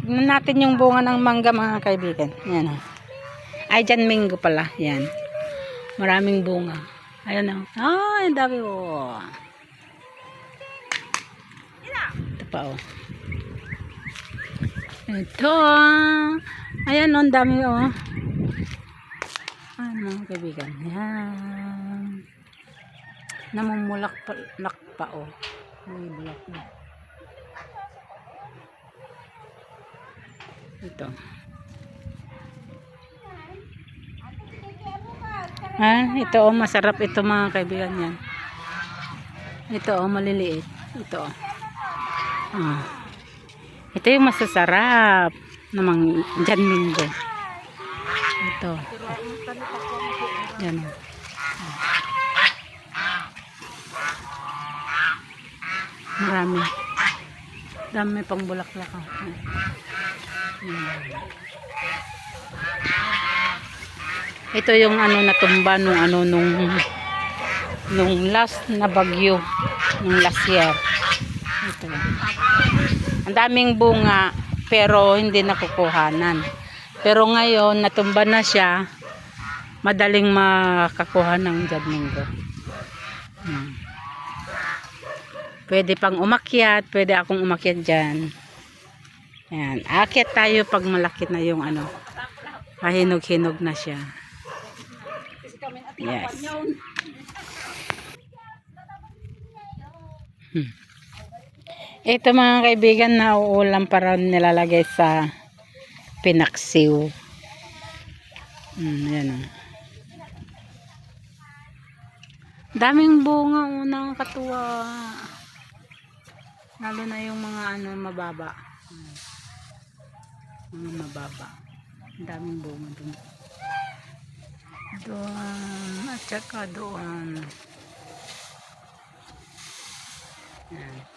Tignan natin yung bunga ng mangga mga kaibigan. Yan o. Ay, dyan mango pala. Yan. Maraming bunga. Ayan o. Ay, ang dami o. Ito pa o. Ito. Ayan o, ang dami o. Ayan mga kaibigan. Yan. Namumulak pa o. May bulak na. Ito. Ito oh, masarap ito mga kaibigan yan. Ito oh, maliliit. Ito oh. Ito yung masasarap namang dyan minggo. Ito. Yan oh. Marami. Dami pang bulaklak oh. Ito yung ano natumba nung last na bagyo, nung last year. Ito. Ang daming bunga pero hindi nakukuhanan. Pero ngayon natumba na siya, madaling makakuha ng jadminggo. Pwede pang umakyat, pwede akong umakyat diyan. Ayan, akyat tayo pag malaki na yung ano. Pahinog-hinog na siya. Yes. Ito mga kaibigan, na uulam para nilalagay sa pinaksiw. Yan o. Daming bunga o, nakakatuwa. Lalo na yung mga ano mababa. Mababa. Daming bunga dun. Doon at saka doon. Yan.